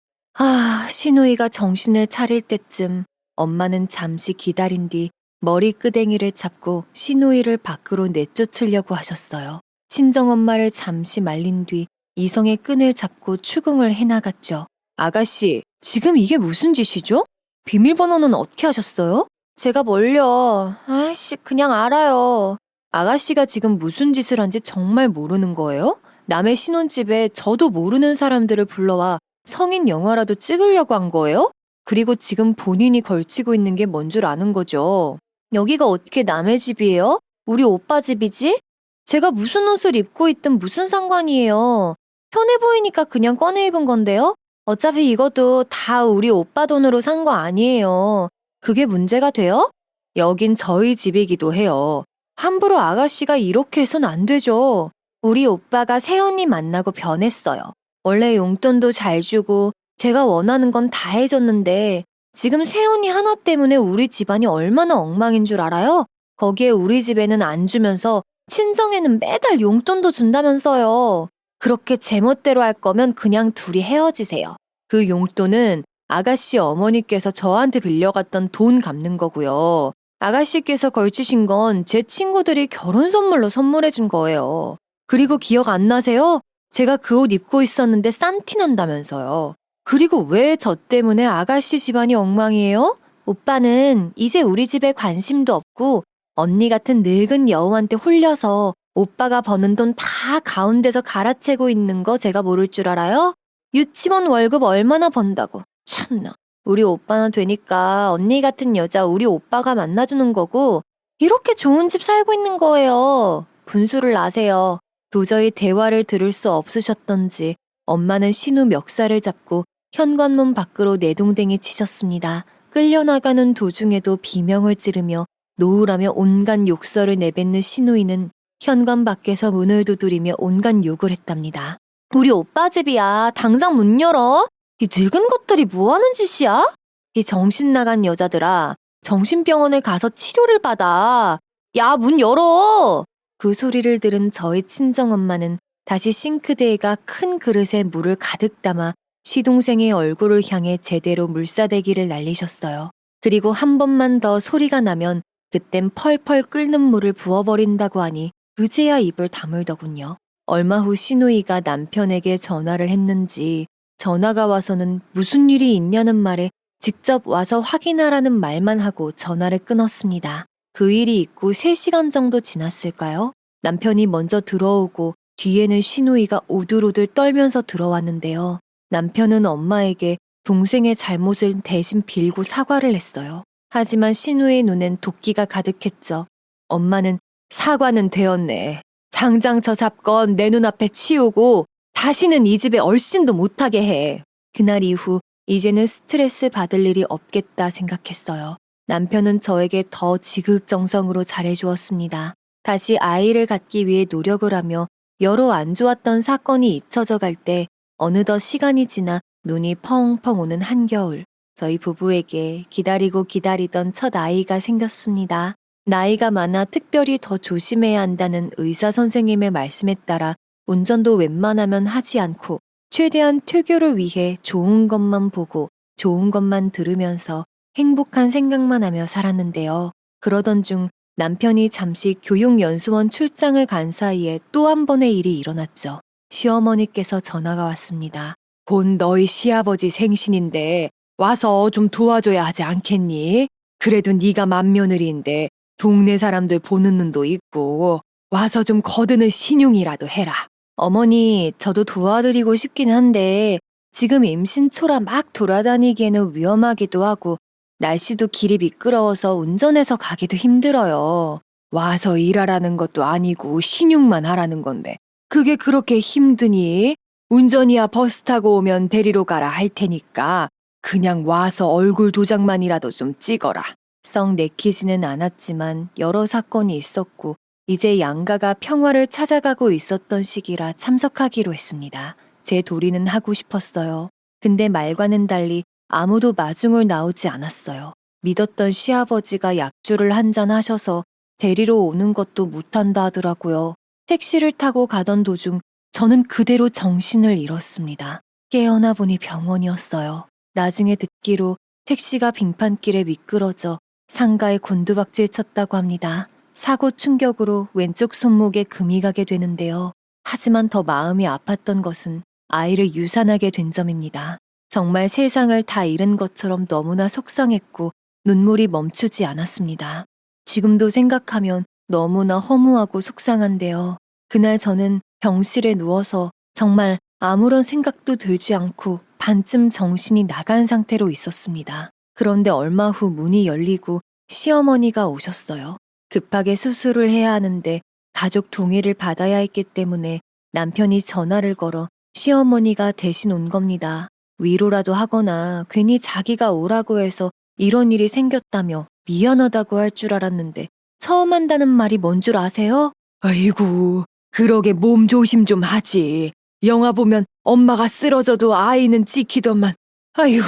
시누이가 정신을 차릴 때쯤 엄마는 잠시 기다린 뒤 머리끄댕이를 잡고 시누이를 밖으로 내쫓으려고 하셨어요. 친정엄마를 잠시 말린 뒤 이성의 끈을 잡고 추궁을 해나갔죠. 아가씨, 지금 이게 무슨 짓이죠? 비밀번호는 어떻게 하셨어요? 제가 뭘요? 아이씨, 그냥 알아요. 아가씨가 지금 무슨 짓을 한지 정말 모르는 거예요? 남의 신혼집에 저도 모르는 사람들을 불러와 성인 영화라도 찍으려고 한 거예요? 그리고 지금 본인이 걸치고 있는 게 뭔 줄 아는 거죠. 여기가 어떻게 남의 집이에요? 우리 오빠 집이지? 제가 무슨 옷을 입고 있든 무슨 상관이에요. 편해 보이니까 그냥 꺼내 입은 건데요? 어차피 이것도 다 우리 오빠 돈으로 산 거 아니에요. 그게 문제가 돼요? 여긴 저희 집이기도 해요. 함부로 아가씨가 이렇게 해선 안 되죠. 우리 오빠가 새언니 만나고 변했어요. 원래 용돈도 잘 주고 제가 원하는 건 다 해줬는데 지금 새언니 하나 때문에 우리 집안이 얼마나 엉망인 줄 알아요? 거기에 우리 집에는 안 주면서 친정에는 매달 용돈도 준다면서요. 그렇게 제멋대로 할 거면 그냥 둘이 헤어지세요. 그 용돈은 아가씨 어머니께서 저한테 빌려갔던 돈 갚는 거고요. 아가씨께서 걸치신 건 제 친구들이 결혼 선물로 선물해 준 거예요. 그리고 기억 안 나세요? 제가 그 옷 입고 있었는데 싼티 난다면서요. 그리고 왜 저 때문에 아가씨 집안이 엉망이에요? 오빠는 이제 우리 집에 관심도 없고 언니 같은 늙은 여우한테 홀려서 오빠가 버는 돈 다 가운데서 갈아채고 있는 거 제가 모를 줄 알아요? 유치원 월급 얼마나 번다고. 참나. 우리 오빠는 되니까 언니 같은 여자 우리 오빠가 만나주는 거고 이렇게 좋은 집 살고 있는 거예요. 분수를 나세요. 도저히 대화를 들을 수 없으셨던지 엄마는 신우 멱살을 잡고 현관문 밖으로 내동댕이 치셨습니다. 끌려나가는 도중에도 비명을 지르며 노우라며 온갖 욕설을 내뱉는 신우이는 현관 밖에서 문을 두드리며 온갖 욕을 했답니다. 우리 오빠 집이야. 당장 문 열어. 이 늙은 것들이 뭐 하는 짓이야? 이 정신 나간 여자들아. 정신병원을 가서 치료를 받아. 야, 문 열어! 그 소리를 들은 저의 친정엄마는 다시 싱크대에가 큰 그릇에 물을 가득 담아 시동생의 얼굴을 향해 제대로 물사대기를 날리셨어요. 그리고 한 번만 더 소리가 나면 그땐 펄펄 끓는 물을 부어버린다고 하니 그제야 입을 다물더군요. 얼마 후 시누이가 남편에게 전화를 했는지 전화가 와서는 무슨 일이 있냐는 말에 직접 와서 확인하라는 말만 하고 전화를 끊었습니다. 그 일이 있고 3시간 정도 지났을까요? 남편이 먼저 들어오고 뒤에는 시누이가 오들오들 떨면서 들어왔는데요. 남편은 엄마에게 동생의 잘못을 대신 빌고 사과를 했어요. 하지만 시누이의 눈엔 도끼가 가득했죠. 엄마는 사과는 되었네. 당장 저 잡건 내 눈앞에 치우고 다시는 이 집에 얼씬도 못하게 해. 그날 이후 이제는 스트레스 받을 일이 없겠다 생각했어요. 남편은 저에게 더 지극정성으로 잘해주었습니다. 다시 아이를 갖기 위해 노력을 하며 여러 안 좋았던 사건이 잊혀져 갈 때 어느덧 시간이 지나 눈이 펑펑 오는 한겨울. 저희 부부에게 기다리고 기다리던 첫 아이가 생겼습니다. 나이가 많아 특별히 더 조심해야 한다는 의사 선생님의 말씀에 따라 운전도 웬만하면 하지 않고 최대한 퇴교를 위해 좋은 것만 보고 좋은 것만 들으면서 행복한 생각만 하며 살았는데요. 그러던 중 남편이 잠시 교육연수원 출장을 간 사이에 또 한 번의 일이 일어났죠. 시어머니께서 전화가 왔습니다. 곧 너희 시아버지 생신인데 와서 좀 도와줘야 하지 않겠니? 그래도 네가 맏며느리인데 동네 사람들 보는 눈도 있고 와서 좀 거드는 신용이라도 해라. 어머니, 저도 도와드리고 싶긴 한데 지금 임신 초라 막 돌아다니기에는 위험하기도 하고 날씨도 길이 미끄러워서 운전해서 가기도 힘들어요. 와서 일하라는 것도 아니고 신용만 하라는 건데 그게 그렇게 힘드니? 운전이야 버스 타고 오면 데리러 가라 할 테니까 그냥 와서 얼굴 도장만이라도 좀 찍어라. 썩 내키지는 않았지만 여러 사건이 있었고 이제 양가가 평화를 찾아가고 있었던 시기라 참석하기로 했습니다. 제 도리는 하고 싶었어요. 근데 말과는 달리 아무도 마중을 나오지 않았어요. 믿었던 시아버지가 약주를 한잔 하셔서 데리러 오는 것도 못한다 하더라고요. 택시를 타고 가던 도중 저는 그대로 정신을 잃었습니다. 깨어나 보니 병원이었어요. 나중에 듣기로 택시가 빙판길에 미끄러져 상가에 곤두박질 쳤다고 합니다. 사고 충격으로 왼쪽 손목에 금이 가게 되는데요. 하지만 더 마음이 아팠던 것은 아이를 유산하게 된 점입니다. 정말 세상을 다 잃은 것처럼 너무나 속상했고 눈물이 멈추지 않았습니다. 지금도 생각하면 너무나 허무하고 속상한데요. 그날 저는 병실에 누워서 정말 아무런 생각도 들지 않고 반쯤 정신이 나간 상태로 있었습니다. 그런데 얼마 후 문이 열리고 시어머니가 오셨어요. 급하게 수술을 해야 하는데 가족 동의를 받아야 했기 때문에 남편이 전화를 걸어 시어머니가 대신 온 겁니다. 위로라도 하거나 괜히 자기가 오라고 해서 이런 일이 생겼다며 미안하다고 할 줄 알았는데 처음 한다는 말이 뭔 줄 아세요? 아이고, 그러게 몸 조심 좀 하지. 영화 보면 엄마가 쓰러져도 아이는 지키더만. 아이고.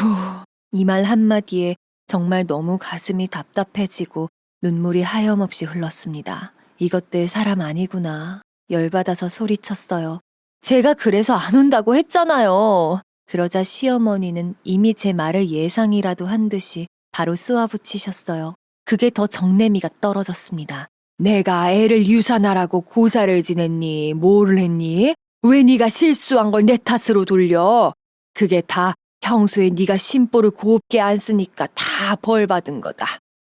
이 말 한마디에 정말 너무 가슴이 답답해지고 눈물이 하염없이 흘렀습니다. 이것들 사람 아니구나. 열받아서 소리쳤어요. 제가 그래서 안 온다고 했잖아요. 그러자 시어머니는 이미 제 말을 예상이라도 한 듯이 바로 쏘아붙이셨어요. 그게 더 정내미가 떨어졌습니다. 내가 애를 유산하라고 고사를 지냈니? 뭐를 했니? 왜 네가 실수한 걸 내 탓으로 돌려? 그게 다 평소에 네가 심보를 곱게 안 쓰니까 다 벌 받은 거다.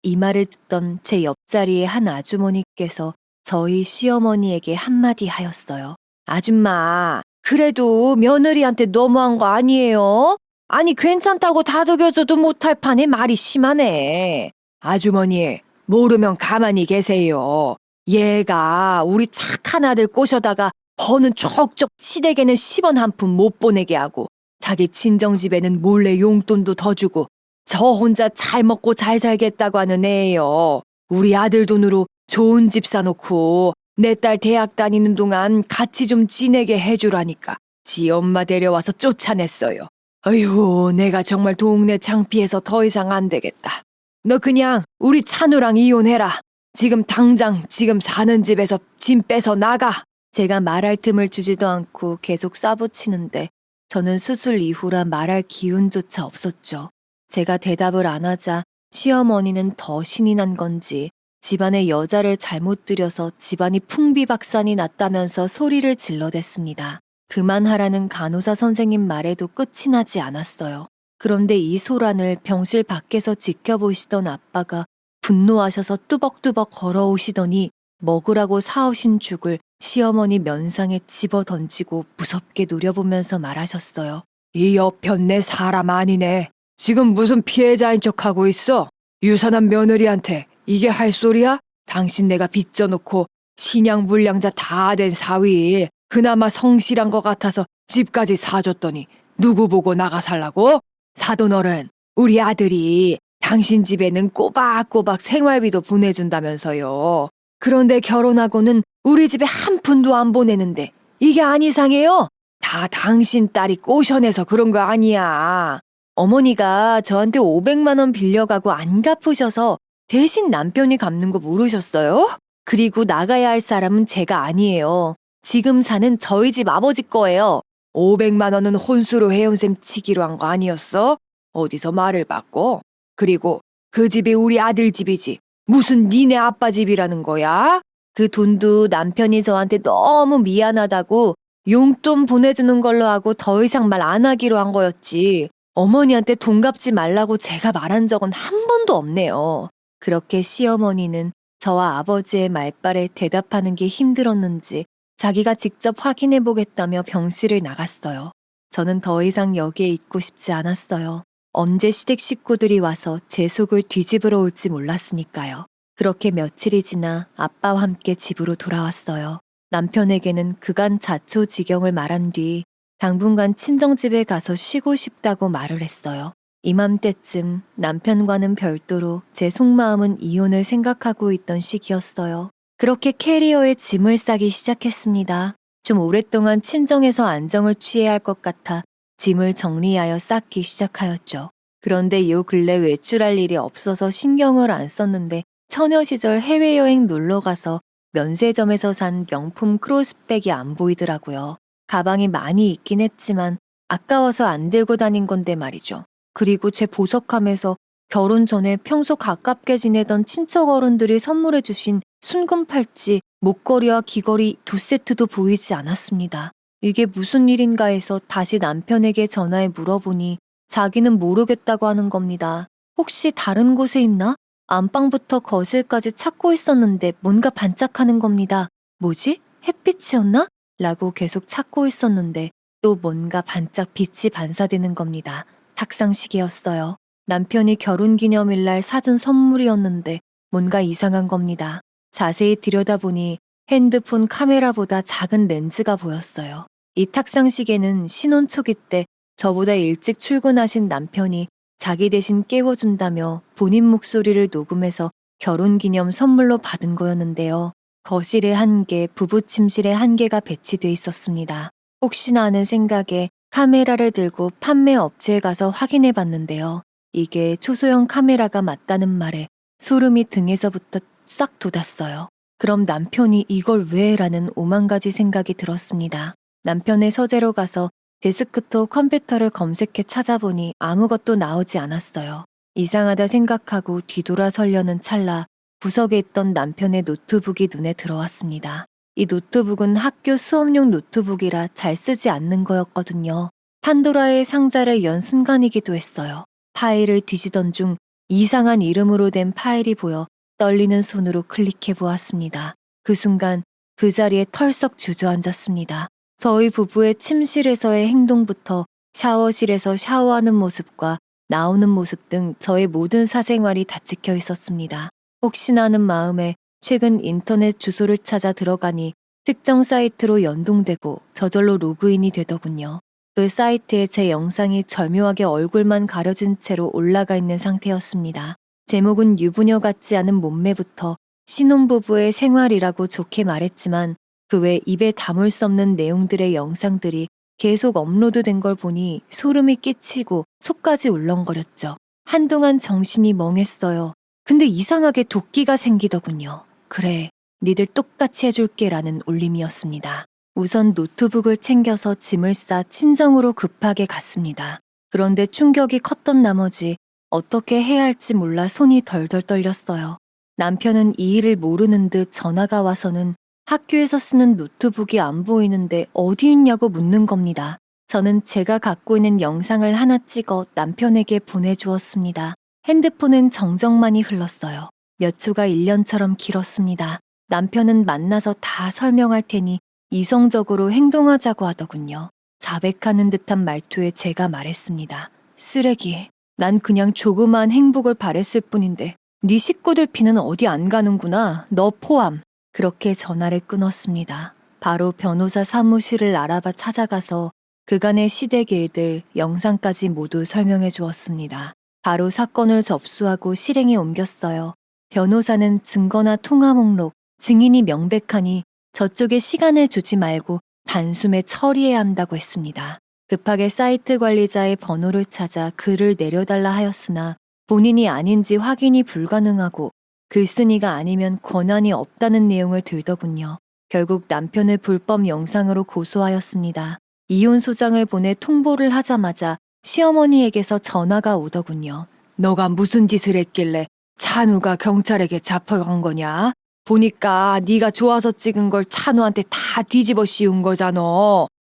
이 말을 듣던 제 옆자리의 한 아주머니께서 저희 시어머니에게 한마디 하였어요. 아줌마, 그래도 며느리한테 너무한 거 아니에요? 아니, 괜찮다고 다독여줘도 못할 판에 말이 심하네. 아주머니, 모르면 가만히 계세요. 얘가 우리 착한 아들 꼬셔다가 버는 쪽쪽 시댁에는 10원 한 푼 못 보내게 하고 자기 친정집에는 몰래 용돈도 더 주고 저 혼자 잘 먹고 잘 살겠다고 하는 애예요. 우리 아들 돈으로 좋은 집 사놓고 내 딸 대학 다니는 동안 같이 좀 지내게 해주라니까 지 엄마 데려와서 쫓아냈어요. 어휴, 내가 정말 동네 창피해서 더 이상 안 되겠다. 너 그냥 우리 찬우랑 이혼해라. 지금 당장 지금 사는 집에서 짐 빼서 나가. 제가 말할 틈을 주지도 않고 계속 쏴붙이는데 저는 수술 이후라 말할 기운조차 없었죠. 제가 대답을 안 하자 시어머니는 더 신이 난 건지 집안에 여자를 잘못 들여서 집안이 풍비박산이 났다면서 소리를 질러댔습니다. 그만하라는 간호사 선생님 말에도 끝이 나지 않았어요. 그런데 이 소란을 병실 밖에서 지켜보시던 아빠가 분노하셔서 뚜벅뚜벅 걸어오시더니 먹으라고 사오신 죽을 시어머니 면상에 집어 던지고 무섭게 노려보면서 말하셨어요. 이 여편네 사람 아니네. 지금 무슨 피해자인 척하고 있어? 유산한 며느리한테 이게 할 소리야? 당신 내가 빚져놓고 신양불량자 다 된 사위일 그나마 성실한 것 같아서 집까지 사줬더니 누구 보고 나가 살라고? 사돈어른, 우리 아들이 당신 집에는 꼬박꼬박 생활비도 보내준다면서요. 그런데 결혼하고는 우리 집에 한 푼도 안 보내는데 이게 안 이상해요? 다 당신 딸이 꼬셔내서 그런 거 아니야. 어머니가 저한테 500만 원 빌려가고 안 갚으셔서 대신 남편이 갚는 거 모르셨어요? 그리고 나가야 할 사람은 제가 아니에요. 지금 사는 저희 집 아버지 거예요. 500만 원은 혼수로 해온 셈 치기로 한 거 아니었어? 어디서 말을 바꿔? 그리고 그 집이 우리 아들 집이지. 무슨 니네 아빠 집이라는 거야? 그 돈도 남편이 저한테 너무 미안하다고 용돈 보내주는 걸로 하고 더 이상 말 안 하기로 한 거였지. 어머니한테 돈 갚지 말라고 제가 말한 적은 한 번도 없네요. 그렇게 시어머니는 저와 아버지의 말발에 대답하는 게 힘들었는지 자기가 직접 확인해 보겠다며 병실을 나갔어요. 저는 더 이상 여기에 있고 싶지 않았어요. 언제 시댁 식구들이 와서 제 속을 뒤집으러 올지 몰랐으니까요. 그렇게 며칠이 지나 아빠와 함께 집으로 돌아왔어요. 남편에게는 그간 자초지경을 말한 뒤 당분간 친정집에 가서 쉬고 싶다고 말을 했어요. 이맘때쯤 남편과는 별도로 제 속마음은 이혼을 생각하고 있던 시기였어요. 그렇게 캐리어에 짐을 싸기 시작했습니다. 좀 오랫동안 친정에서 안정을 취해야 할 것 같아 짐을 정리하여 쌓기 시작하였죠. 그런데 요 근래 외출할 일이 없어서 신경을 안 썼는데 처녀 시절 해외여행 놀러 가서 면세점에서 산 명품 크로스백이 안 보이더라고요. 가방이 많이 있긴 했지만 아까워서 안 들고 다닌 건데 말이죠. 그리고 제 보석함에서 결혼 전에 평소 가깝게 지내던 친척 어른들이 선물해 주신 순금 팔찌, 목걸이와 귀걸이 2세트도 보이지 않았습니다. 이게 무슨 일인가 해서 다시 남편에게 전화해 물어보니 자기는 모르겠다고 하는 겁니다. 혹시 다른 곳에 있나? 안방부터 거실까지 찾고 있었는데 뭔가 반짝하는 겁니다. 뭐지? 햇빛이었나? 라고 계속 찾고 있었는데 또 뭔가 반짝 빛이 반사되는 겁니다. 탁상시계였어요. 남편이 결혼기념일날 사준 선물이었는데 뭔가 이상한 겁니다. 자세히 들여다보니 핸드폰 카메라보다 작은 렌즈가 보였어요. 이 탁상시계는 신혼 초기 때 저보다 일찍 출근하신 남편이 자기 대신 깨워준다며 본인 목소리를 녹음해서 결혼기념 선물로 받은 거였는데요. 거실에 1개, 부부 침실에 1개가 배치돼 있었습니다. 혹시나 하는 생각에 카메라를 들고 판매 업체에 가서 확인해 봤는데요. 이게 초소형 카메라가 맞다는 말에 소름이 등에서부터 싹 돋았어요. 그럼 남편이 이걸 왜? 라는 5만 가지 생각이 들었습니다. 남편의 서재로 가서 데스크톱 컴퓨터를 검색해 찾아보니 아무것도 나오지 않았어요. 이상하다 생각하고 뒤돌아서려는 찰나 구석에 있던 남편의 노트북이 눈에 들어왔습니다. 이 노트북은 학교 수업용 노트북이라 잘 쓰지 않는 거였거든요. 판도라의 상자를 연 순간이기도 했어요. 파일을 뒤지던 중 이상한 이름으로 된 파일이 보여 떨리는 손으로 클릭해 보았습니다. 그 순간 그 자리에 털썩 주저앉았습니다. 저희 부부의 침실에서의 행동부터 샤워실에서 샤워하는 모습과 나오는 모습 등 저의 모든 사생활이 다 찍혀 있었습니다. 혹시나 하는 마음에 최근 인터넷 주소를 찾아 들어가니 특정 사이트로 연동되고 저절로 로그인이 되더군요. 그 사이트에 제 영상이 절묘하게 얼굴만 가려진 채로 올라가 있는 상태였습니다. 제목은 유부녀 같지 않은 몸매부터 신혼부부의 생활이라고 좋게 말했지만 그 외 입에 담을 수 없는 내용들의 영상들이 계속 업로드된 걸 보니 소름이 끼치고 속까지 울렁거렸죠. 한동안 정신이 멍했어요. 근데 이상하게 도끼가 생기더군요. 그래, 니들 똑같이 해줄게 라는 울림이었습니다. 우선 노트북을 챙겨서 짐을 싸 친정으로 급하게 갔습니다. 그런데 충격이 컸던 나머지 어떻게 해야 할지 몰라 손이 덜덜 떨렸어요. 남편은 이 일을 모르는 듯 전화가 와서는 학교에서 쓰는 노트북이 안 보이는데 어디 있냐고 묻는 겁니다. 저는 제가 갖고 있는 영상을 하나 찍어 남편에게 보내주었습니다. 핸드폰은 정적만이 흘렀어요. 몇 초가 1년처럼 길었습니다. 남편은 만나서 다 설명할 테니 이성적으로 행동하자고 하더군요. 자백하는 듯한 말투에 제가 말했습니다. 쓰레기. 난 그냥 조그마한 행복을 바랬을 뿐인데 네 식구들 피는 어디 안 가는구나. 너 포함. 그렇게 전화를 끊었습니다. 바로 변호사 사무실을 알아봐 찾아가서 그간의 시댁 일들, 영상까지 모두 설명해 주었습니다. 바로 사건을 접수하고 실행에 옮겼어요. 변호사는 증거나 통화 목록, 증인이 명백하니 저쪽에 시간을 주지 말고 단숨에 처리해야 한다고 했습니다. 급하게 사이트 관리자의 번호를 찾아 글을 내려달라 하였으나 본인이 아닌지 확인이 불가능하고 글쓴이가 아니면 권한이 없다는 내용을 들더군요. 결국 남편을 불법 영상으로 고소하였습니다. 이혼 소장을 보내 통보를 하자마자 시어머니에게서 전화가 오더군요. 너가 무슨 짓을 했길래 찬우가 경찰에게 잡혀간 거냐? 보니까 네가 좋아서 찍은 걸 찬우한테 다 뒤집어 씌운 거잖아.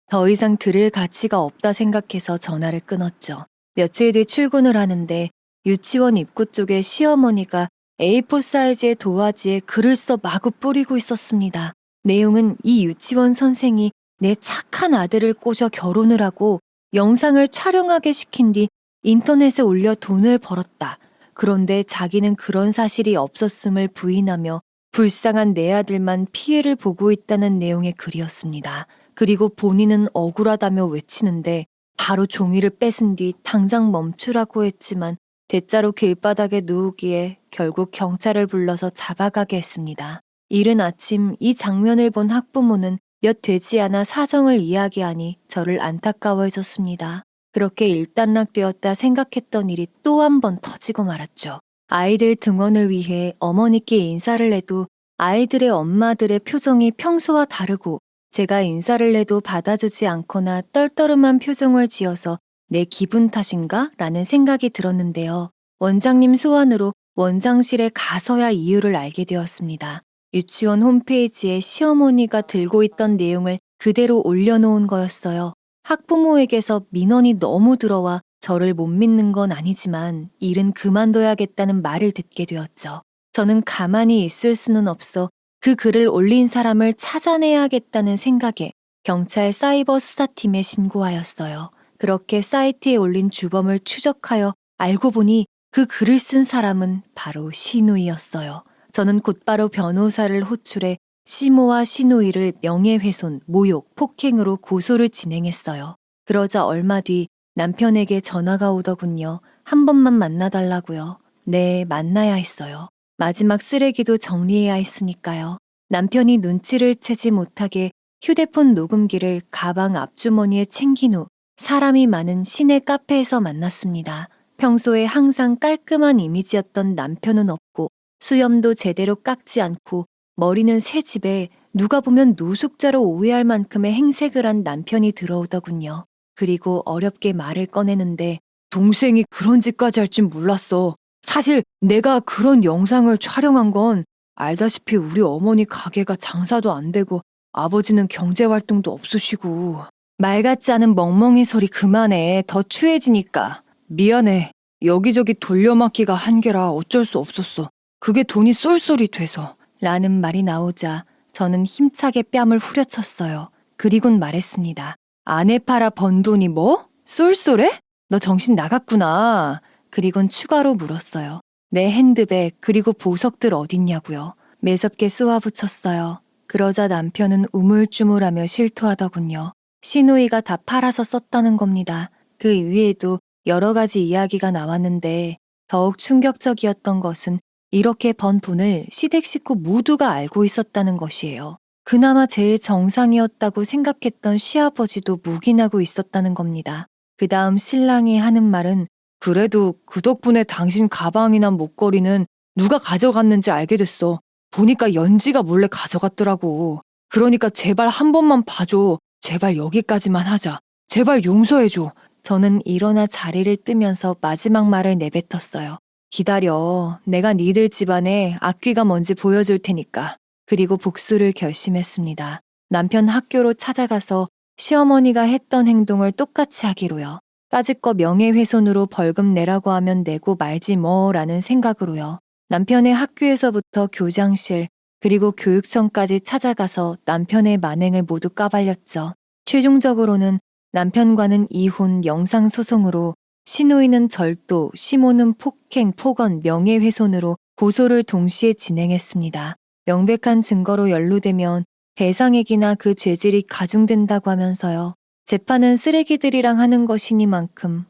더 이상 들을 가치가 없다 생각해서 전화를 끊었죠. 며칠 뒤 출근을 하는데 유치원 입구 쪽에 시어머니가 A4 사이즈의 도화지에 글을 써 마구 뿌리고 있었습니다. 내용은 이 유치원 선생이 내 착한 아들을 꼬셔 결혼을 하고 영상을 촬영하게 시킨 뒤 인터넷에 올려 돈을 벌었다. 그런데 자기는 그런 사실이 없었음을 부인하며 불쌍한 내 아들만 피해를 보고 있다는 내용의 글이었습니다. 그리고 본인은 억울하다며 외치는데 바로 종이를 뺏은 뒤 당장 멈추라고 했지만 대자로 길바닥에 누우기에 결국 경찰을 불러서 잡아가게 했습니다. 이른 아침 이 장면을 본 학부모는 몇 되지 않아 사정을 이야기하니 저를 안타까워해줬습니다. 그렇게 일단락되었다 생각했던 일이 또 한 번 터지고 말았죠. 아이들 등원을 위해 어머니께 인사를 해도 아이들의 엄마들의 표정이 평소와 다르고 제가 인사를 해도 받아주지 않거나 떨떠름한 표정을 지어서 내 기분 탓인가? 라는 생각이 들었는데요. 원장님 소환으로 원장실에 가서야 이유를 알게 되었습니다. 유치원 홈페이지에 시어머니가 들고 있던 내용을 그대로 올려놓은 거였어요. 학부모에게서 민원이 너무 들어와 저를 못 믿는 건 아니지만 일은 그만둬야겠다는 말을 듣게 되었죠. 저는 가만히 있을 수는 없어 그 글을 올린 사람을 찾아내야겠다는 생각에 경찰 사이버 수사팀에 신고하였어요. 그렇게 사이트에 올린 주범을 추적하여 알고 보니 그 글을 쓴 사람은 바로 신우이였어요. 저는 곧바로 변호사를 호출해 시모와 신우이를 명예훼손, 모욕, 폭행으로 고소를 진행했어요. 그러자 얼마 뒤 남편에게 전화가 오더군요. 한 번만 만나달라고요. 네, 만나야 했어요. 마지막 쓰레기도 정리해야 했으니까요. 남편이 눈치를 채지 못하게 휴대폰 녹음기를 가방 앞주머니에 챙긴 후 사람이 많은 시내 카페에서 만났습니다. 평소에 항상 깔끔한 이미지였던 남편은 없고 수염도 제대로 깎지 않고 머리는 새집에 누가 보면 노숙자로 오해할 만큼의 행색을 한 남편이 들어오더군요. 그리고 어렵게 말을 꺼내는데 동생이 그런 짓까지 할 줄 몰랐어. 사실 내가 그런 영상을 촬영한 건 알다시피 우리 어머니 가게가 장사도 안 되고 아버지는 경제활동도 없으시고. 말 같지 않은 멍멍이 소리 그만해. 더 추해지니까. 미안해. 여기저기 돌려막기가 한계라 어쩔 수 없었어. 그게 돈이 쏠쏠이 돼서. 라는 말이 나오자 저는 힘차게 뺨을 후려쳤어요. 그리곤 말했습니다. 아내 팔아 번 돈이 뭐? 쏠쏠해? 너 정신 나갔구나. 그리곤 추가로 물었어요. 내 핸드백 그리고 보석들 어딨냐고요. 매섭게 쏘아붙였어요. 그러자 남편은 우물쭈물하며 실토하더군요. 시누이가 다 팔아서 썼다는 겁니다. 그 위에도 여러 가지 이야기가 나왔는데 더욱 충격적이었던 것은 이렇게 번 돈을 시댁 식구 모두가 알고 있었다는 것이에요. 그나마 제일 정상이었다고 생각했던 시아버지도 묵인하고 있었다는 겁니다. 그 다음 신랑이 하는 말은 그래도 그 덕분에 당신 가방이나 목걸이는 누가 가져갔는지 알게 됐어. 보니까 연지가 몰래 가져갔더라고. 그러니까 제발 한 번만 봐줘. 제발 여기까지만 하자. 제발 용서해줘. 저는 일어나 자리를 뜨면서 마지막 말을 내뱉었어요. 기다려. 내가 니들 집안에 악귀가 뭔지 보여줄 테니까. 그리고 복수를 결심했습니다. 남편 학교로 찾아가서 시어머니가 했던 행동을 똑같이 하기로요. 까짓거 명예훼손으로 벌금 내라고 하면 내고 말지 뭐라는 생각으로요. 남편의 학교에서부터 교장실 그리고 교육청까지 찾아가서 남편의 만행을 모두 까발렸죠. 최종적으로는 남편과는 이혼 영상소송으로 시누이는 절도, 시모는 폭행, 폭언, 명예훼손으로 고소를 동시에 진행했습니다. 명백한 증거로 연루되면 배상액이나 그 죄질이 가중된다고 하면서요. 재판은 쓰레기들이랑 하는 것이니만큼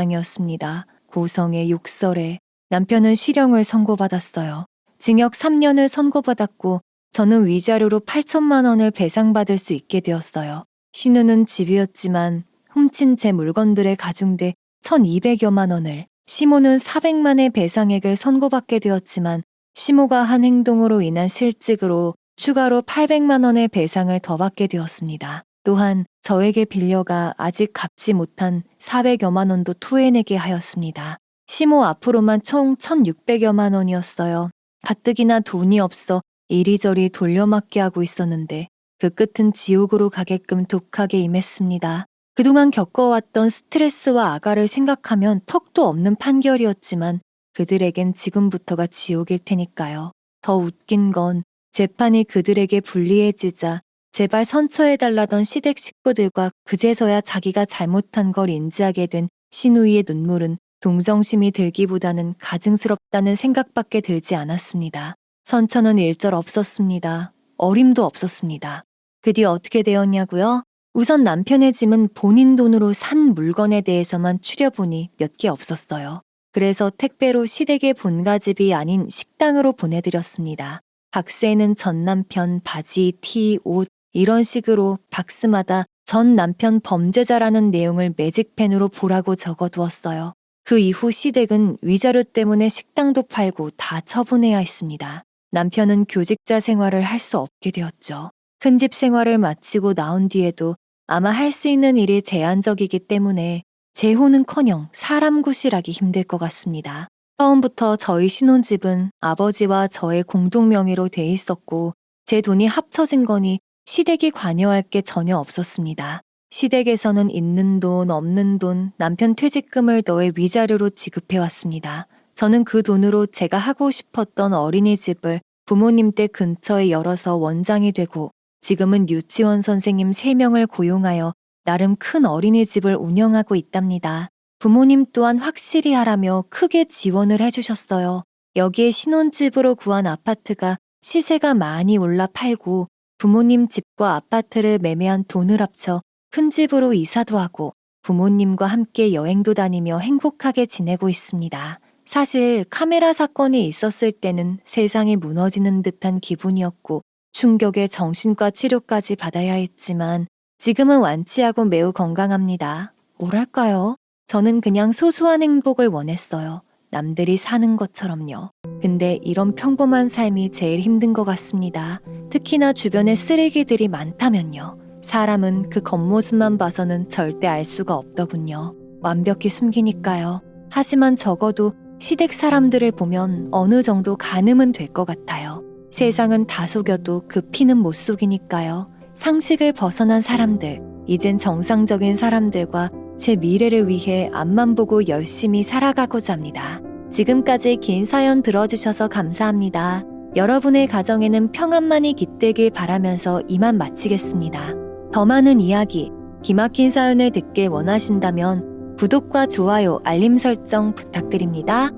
아수라장이었습니다. 고성의 욕설에 남편은 실형을 선고받았어요. 징역 3년을 선고받았고 저는 위자료로 8천만 원을 배상받을 수 있게 되었어요. 시누는 집이었지만 훔친 제 물건들에 가중돼 1,200여만 원을, 시모는 400만의 배상액을 선고받게 되었지만 시모가 한 행동으로 인한 실직으로 추가로 800만 원의 배상을 더 받게 되었습니다. 또한 저에게 빌려가 아직 갚지 못한 400여만 원도 토해내게 하였습니다. 시모 앞으로만 총 1,600여만 원이었어요. 가뜩이나 돈이 없어 이리저리 돌려막기 하고 있었는데 그 끝은 지옥으로 가게끔 독하게 임했습니다. 그동안 겪어왔던 스트레스와 아가를 생각하면 턱도 없는 판결이었지만 그들에겐 지금부터가 지옥일 테니까요. 더 웃긴 건 재판이 그들에게 불리해지자 제발 선처해달라던 시댁 식구들과 그제서야 자기가 잘못한 걸 인지하게 된 시누이의 눈물은 동정심이 들기보다는 가증스럽다는 생각밖에 들지 않았습니다. 선처는 일절 없었습니다. 어림도 없었습니다. 그 뒤 어떻게 되었냐고요? 우선 남편의 짐은 본인 돈으로 산 물건에 대해서만 추려보니 몇 개 없었어요. 그래서 택배로 시댁의 본가집이 아닌 식당으로 보내드렸습니다. 박스에는 전 남편 바지, 티, 옷 이런 식으로 박스마다 전 남편 범죄자라는 내용을 매직펜으로 보라고 적어두었어요. 그 이후 시댁은 위자료 때문에 식당도 팔고 다 처분해야 했습니다. 남편은 교직자 생활을 할 수 없게 되었죠. 큰 집 생활을 마치고 나온 뒤에도 아마 할 수 있는 일이 제한적이기 때문에 재혼은커녕 사람 구실하기 힘들 것 같습니다. 처음부터 저희 신혼집은 아버지와 저의 공동 명의로 돼 있었고 제 돈이 합쳐진 거니 시댁이 관여할 게 전혀 없었습니다. 시댁에서는 있는 돈, 없는 돈, 남편 퇴직금을 더해 위자료로 지급해왔습니다. 저는 그 돈으로 제가 하고 싶었던 어린이집을 부모님 댁 근처에 열어서 원장이 되고 지금은 유치원 선생님 3명을 고용하여 나름 큰 어린이집을 운영하고 있답니다. 부모님 또한 확실히 하라며 크게 지원을 해주셨어요. 여기에 신혼집으로 구한 아파트가 시세가 많이 올라 팔고 부모님 집과 아파트를 매매한 돈을 합쳐 큰 집으로 이사도 하고 부모님과 함께 여행도 다니며 행복하게 지내고 있습니다. 사실 카메라 사건이 있었을 때는 세상이 무너지는 듯한 기분이었고 충격에 정신과 치료까지 받아야 했지만 지금은 완치하고 매우 건강합니다. 뭐랄까요? 저는 그냥 소소한 행복을 원했어요. 남들이 사는 것처럼요. 근데 이런 평범한 삶이 제일 힘든 것 같습니다. 특히나 주변에 쓰레기들이 많다면요. 사람은 그 겉모습만 봐서는 절대 알 수가 없더군요. 완벽히 숨기니까요. 하지만 적어도 시댁 사람들을 보면 어느 정도 가늠은 될 것 같아요. 세상은 다 속여도 그 피는 못 속이니까요. 상식을 벗어난 사람들, 이젠 정상적인 사람들과 제 미래를 위해 앞만 보고 열심히 살아가고자 합니다. 지금까지 긴 사연 들어주셔서 감사합니다. 여러분의 가정에는 평안만이 깃들길 바라면서 이만 마치겠습니다. 더 많은 이야기, 기막힌 사연을 듣길 원하신다면 구독과 좋아요, 알림 설정 부탁드립니다.